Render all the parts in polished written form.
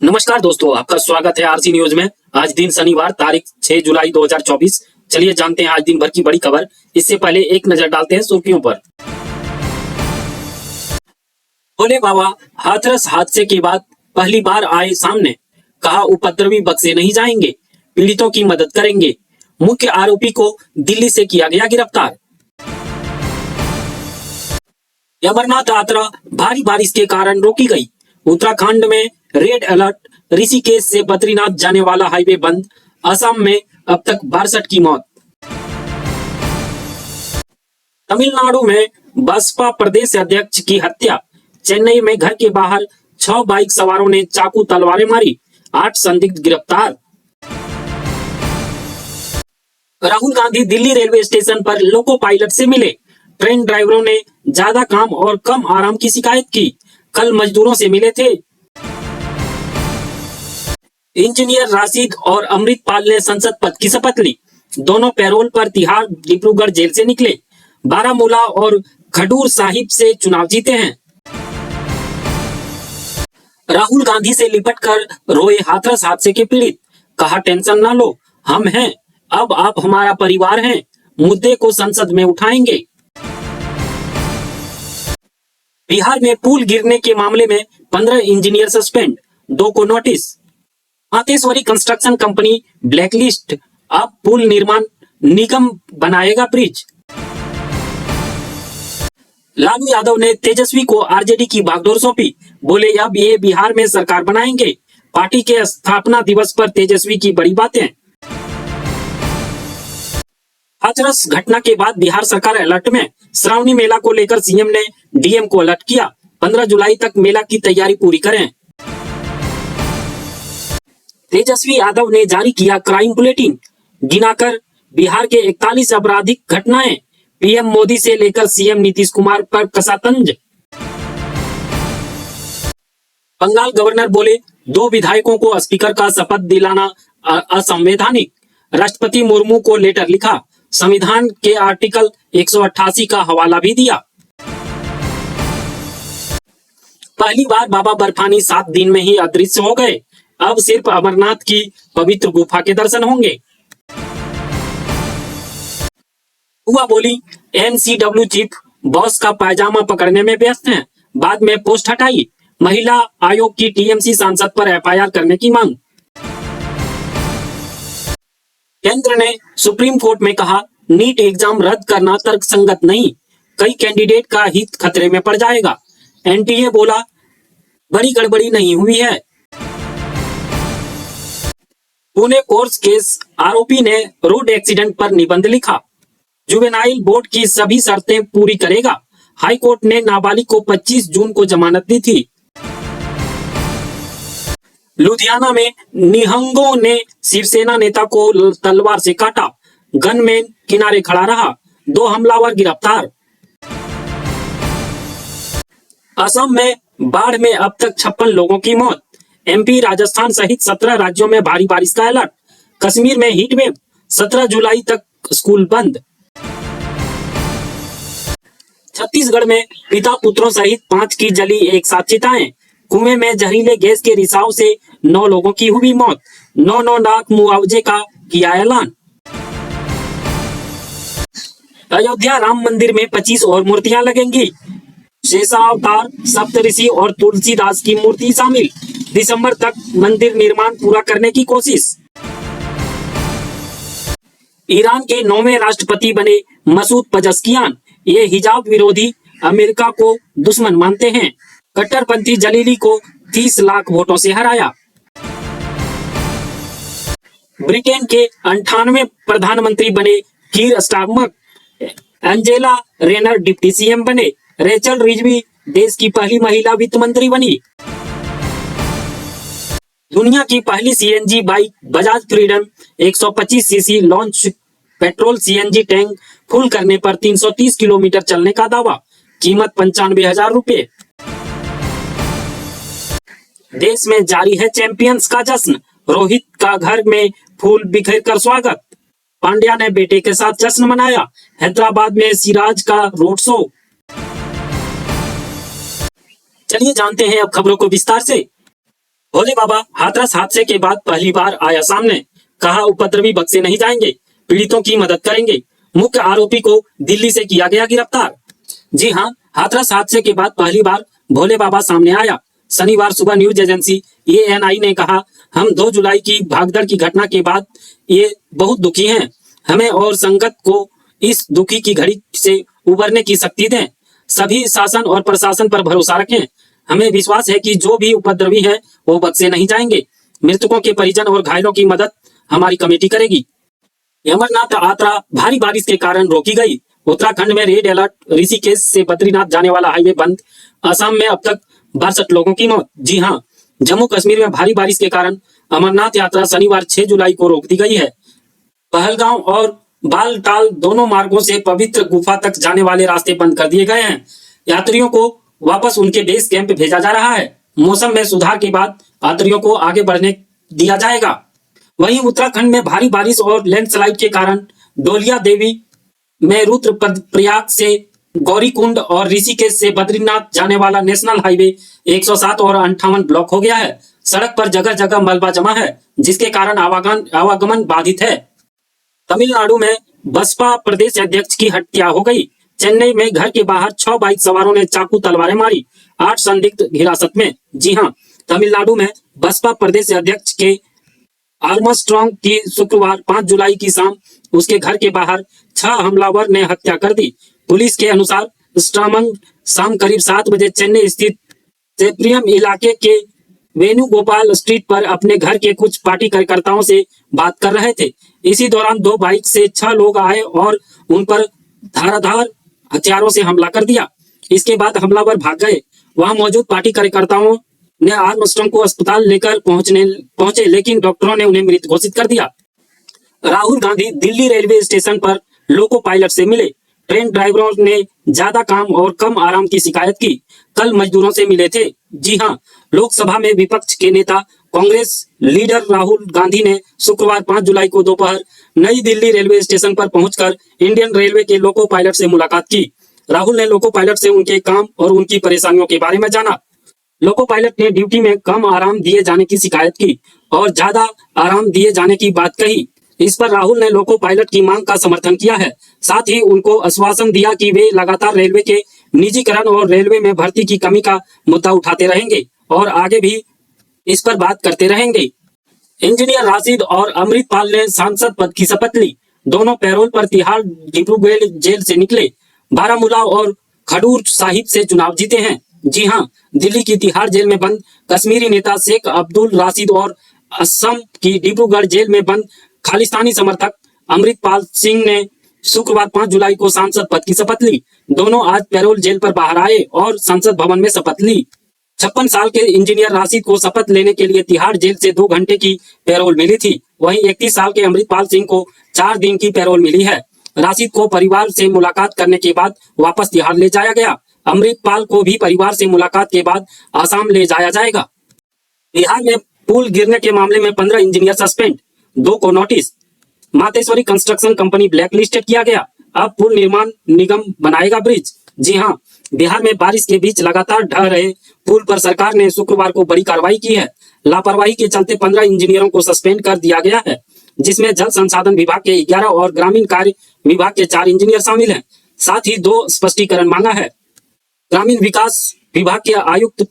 नमस्कार दोस्तों, आपका स्वागत है आरसी न्यूज में। आज दिन शनिवार तारीख 6 जुलाई 2024। चलिए जानते हैं आज दिन भर की बड़ी खबर। इससे पहले एक नजर डालते हैं सुर्खियों पर। भोले बाबा हाथरस हादसे के बाद पहली बार आए सामने, कहा उपद्रवी बख्शे नहीं जाएंगे, पीड़ितों की मदद करेंगे। मुख्य आरोपी को दिल्ली से किया गया गिरफ्तार। अमरनाथ यात्रा भारी बारिश के कारण रोकी गई। उत्तराखंड में रेड अलर्ट। ऋषिकेश से बद्रीनाथ जाने वाला हाईवे बंद। असम में अब तक 62 की मौत। तमिलनाडु में बसपा प्रदेश अध्यक्ष की हत्या। चेन्नई में घर के बाहर 6 बाइक सवारों ने चाकू तलवारें मारी। 8 संदिग्ध गिरफ्तार। राहुल गांधी दिल्ली रेलवे स्टेशन पर लोको पायलट से मिले। ट्रेन ड्राइवरों ने ज्यादा काम और कम आराम की शिकायत की। कल मजदूरों से मिले थे। इंजीनियर राशिद और अमृतपाल ने संसद पद की शपथ ली। दोनों पैरोल पर तिहाड़ डिब्रूगढ़ जेल से निकले। बारामूला और खडूर साहिब से चुनाव जीते हैं। राहुल गांधी से लिपटकर रोए हाथरस हादसे के पीड़ित, कहा टेंशन ना लो, हम हैं, अब आप हमारा परिवार हैं, मुद्दे को संसद में उठाएंगे। बिहार में पुल गिरने के मामले में 15 इंजीनियर सस्पेंड, 2 को notice. Mateshwari construction company blacklist, अब पुल निर्माण निगम बनाएगा ब्रिज। लालू यादव ने तेजस्वी को आरजेडी की बागडोर सौंपी। बोले अब ये बिहार में सरकार बनाएंगे। पार्टी के स्थापना दिवस पर तेजस्वी की बड़ी बातें। हाथरस घटना के बाद बिहार सरकार अलर्ट में। श्रावणी मेला को लेकर सीएम ने डीएम को अलर्ट किया। 15 जुलाई तक मेला की तैयारी पूरी करें। तेजस्वी यादव ने जारी किया क्राइम बुलेटिन, गिनाकर बिहार के 41 आपराधिक घटनाएं। पीएम मोदी से लेकर सीएम नीतीश कुमार पर कसा तंज। बंगाल गवर्नर बोले 2 विधायकों को स्पीकर का शपथ दिलाना असंवैधानिक। राष्ट्रपति मुर्मू को लेटर लिखा। संविधान के आर्टिकल 188 का हवाला भी दिया। पहली बार बाबा बर्फानी 7 दिन में ही अदृश्य हो गए। अब सिर्फ अमरनाथ की पवित्र गुफा के दर्शन होंगे। हुआ बोली एनसीडब्ल्यू चीफ बॉस का पायजामा पकड़ने में व्यस्त हैं, बाद में पोस्ट हटाई। महिला आयोग की टीएमसी सांसद पर एफआईआर करने की मांग। केंद्र ने सुप्रीम कोर्ट में कहा नीट एग्जाम रद्द करना तर्कसंगत नहीं, कई कैंडिडेट का हित खतरे में पड़ जाएगा। एनटीए बोला बड़ी गड़बड़ी नहीं हुई है। पुणे कोर्स केस, आरोपी ने रोड एक्सीडेंट पर निबंध लिखा। जुवेनाइल बोर्ड की सभी शर्तें पूरी करेगा। हाई कोर्ट ने नाबालिग को 25 जून को जमानत दी थी। लुधियाना में निहंगों ने शिवसेना नेता को तलवार से काटा। गनमैन किनारे खड़ा रहा। 2 हमलावर गिरफ्तार। असम में बाढ़ में अब तक 56 लोगों की मौत। एमपी, राजस्थान सहित 17 राज्यों में भारी बारिश का अलर्ट। कश्मीर में हीट वेव, 17 जुलाई तक स्कूल बंद। छत्तीसगढ़ में पिता पुत्रों सहित 5 की जली एक साथ चिताएं। कुएं में जहरीले गैस के रिसाव से 9 लोगों की हुई मौत। 9 लाख मुआवजे का किया ऐलान। अयोध्या राम मंदिर में 25 और मूर्तियां लगेंगी। शेषावतार, सप्तऋषि और तुलसीदास की मूर्ति शामिल। दिसंबर तक मंदिर निर्माण पूरा करने की कोशिश। ईरान के 9वें राष्ट्रपति बने मसूद पजश्कियान। ये हिजाब विरोधी अमेरिका को दुश्मन मानते हैं। कट्टरपंथी जलीली को 30 लाख वोटों से हराया। ब्रिटेन के 98वें प्रधानमंत्री बने कीर स्टारमर। एंजेला रेनर डिप्टी सीएम बने। रेचल रिजवी देश की पहली महिला वित्त मंत्री बनी। दुनिया की पहली CNG bike Bajaj freedom 125 CC launch. Petrol CNG tank full करने पर 330 किलोमीटर चलने का दावा। कीमत 95,000 रुपए। देश में जारी है चैंपियंस का जश्न। रोहित का घर में फूल बिखेर कर स्वागत। पांड्या ने बेटे के साथ जश्न मनाया। हैदराबाद में सिराज का रोड शो। चलिए जानते हैं अब खबरों को विस्तार से। भोले बाबा हाथरस हादसे के बाद पहली बार आया सामने, कहा उपद्रवी बख्शे नहीं जाएंगे, पीड़ितों की मदद करेंगे। मुख्य आरोपी को दिल्ली से किया गया गिरफ्तार। जी हां, हाथरस हादसे के बाद पहली बार भोले बाबा सामने आया। शनिवार सुबह न्यूज एजेंसी ANI ने कहा, हम 2 जुलाई की भागदड़ की घटना के बाद ये बहुत दुखी हैं। हमें और संगत को इस दुखी की घड़ी से उबरने की शक्ति दें। सभी शासन और प्रशासन पर भरोसा रखें। हमें विश्वास है कि जो भी उपद्रवी है वो बख्शे नहीं जाएंगे। मृतकों के परिजन और घायलों की मदद हमारी कमेटी करेगी। अमरनाथ यात्रा भारी बारिश के कारण रोकी गई। उत्तराखंड में रेड अलर्ट, ऋषिकेश से बद्रीनाथ जाने वाला हाईवे बंद। असम में अब तक 62 लोगों की मौत। जी हां, जम्मू कश्मीर में भारी बारिश के कारण अमरनाथ यात्रा शनिवार 6 जुलाई को रोक दी गई है। पहलगांव और बालटाल दोनों मार्गों से पवित्र गुफा तक जाने वाले रास्ते बंद कर दिए गए हैं। यात्रियों को वापस उनके बेस कैंप भेजा जा रहा है। मौसम में सुधार के बाद यात्रियों को आगे बढ़ने दिया जाएगा। वहीं उत्तराखंड में भारी बारिश और लैंडस्लाइड के कारण डोलिया देवी में रुद्रप्रयाग से गौरीकुंड और ऋषिकेश से बद्रीनाथ जाने वाला नेशनल हाईवे 107 और 58 ब्लॉक हो गया है। सड़क पर जगह जगह मलबा जमा है, जिसके कारण आवागमन बाधित है। तमिलनाडु में बसपा प्रदेश अध्यक्ष की हत्या हो गई। चेन्नई में घर के बाहर 6 बाइक सवारों ने चाकू तलवारें मारी। 8 संदिग्ध हिरासत में। जी हां, तमिलनाडु में बसपा प्रदेश अध्यक्ष के आर्मस्ट्रॉन्ग की शुक्रवार 5 जुलाई की शाम उसके घर के बाहर 6 हमलावर ने हत्या कर दी। पुलिस के अनुसार स्ट्रामंग शाम करीब 7 बजे चेन्नई स्थित सेप्रियम इलाके के वेणुगोपाल स्ट्रीट पर अपने घर के कुछ पार्टी कार्यकर्ताओं से बात कर रहे थे। इसी दौरान 2 बाइक से 6 लोग आए और उन पर धारदार हथियारों से हमला कर दिया। इसके बाद हमलावर भाग गए। वहां मौजूद पार्टी कार्यकर्ताओं ने आर्मस्ट्रॉन्ग को अस्पताल लेकर पहुंचे, लेकिन डॉक्टरों ने उन्हें मृत घोषित कर दिया। राहुल गांधी दिल्ली रेलवे स्टेशन पर लोको पायलट से मिले। ट्रेन ड्राइवरों ने ज्यादा काम और कम आराम की शिकायत की। कल मजदूरों से मिले थे। जी हां, लोकसभा में विपक्ष के नेता कांग्रेस लीडर राहुल गांधी ने शुक्रवार 5 जुलाई को दोपहर नई दिल्ली रेलवे स्टेशन पर पहुंचकर इंडियन रेलवे के लोको पायलट से मुलाकात की। राहुल ने लोको पायलट से उनके काम और उनकी परेशानियों के बारे में जाना। लोको पायलट ने ड्यूटी में कम आराम दिए जाने की शिकायत की और ज्यादा आराम दिए जाने की बात कही। इस पर राहुल ने लोको पायलट की मांग का समर्थन किया है। साथ ही उनको आश्वासन दिया कि वे लगातार रेलवे के निजीकरण और रेलवे में भर्ती की कमी का मुद्दा उठाते रहेंगे और आगे भी इस पर बात करते रहेंगे। इंजीनियर राशिद और अमृतपाल ने सांसद पद की शपथ ली। दोनों पैरोल पर तिहाड़ डिब्रूगढ़ जेल से निकले। बारामूला और खडूर साहिब से चुनाव जीते हैं। जी हां, दिल्ली की तिहाड़ जेल में बंद कश्मीरी नेता शेख अब्दुल राशिद और असम की डिब्रूगढ़ जेल में बंद खालिस्तानी समर्थक अमृतपाल सिंह ने शुक्रवार 5 जुलाई को सांसद पद की शपथ ली। दोनों आज पैरोल जेल पर बाहर आए और संसद भवन में शपथ ली। 56 साल के इंजीनियर राशिद को शपथ लेने के लिए तिहाड़ जेल से 2 घंटे की पैरोल मिली थी। वहीं 31 साल के अमृतपाल सिंह को 4 दिन की पैरोल मिली है। राशिद को परिवार से मुलाकात करने के बाद वापस तिहाड़ ले जाया गया। अमृतपाल को भी परिवार से मुलाकात के बाद आसाम ले जाया जाएगा। बिहार में पुल गिरने के मामले में 15 इंजीनियर सस्पेंड, 2 को notice. Mateshwari construction company blacklisted किया गया। अब पुल निर्माण निगम बनाएगा ब्रिज। जी हां, बिहार में बारिश के बीच लगातार ढह रहे पुल पर सरकार ने शुक्रवार को बड़ी कार्रवाई की है। लापरवाही के चलते 15 इंजीनियरों को सस्पेंड कर दिया गया है, जिसमें जल संसाधन विभाग के 11 और ग्रामीण कार्य विभाग के 4 इंजीनियर शामिल हैं। साथ ही 2 स्पष्टीकरण मांगा है। ग्रामीण विकास विभाग के आयुक्त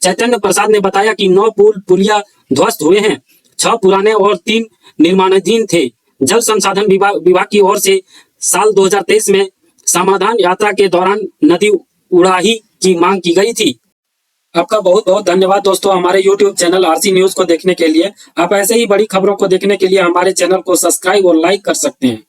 चैतन्य प्रसाद ने बताया कि 9 पुलिया ध्वस्त हुए हैं, 6 पुराने और 3 निर्माणाधीन थे। जल संसाधन विभाग की ओर से साल 2023 में समाधान यात्रा के दौरान नदी उड़ाही की मांग की गई थी। आपका बहुत बहुत धन्यवाद दोस्तों, हमारे YouTube चैनल RC न्यूज को देखने के लिए। आप ऐसे ही बड़ी खबरों को देखने के लिए हमारे चैनल को सब्सक्राइब और लाइक कर सकते हैं।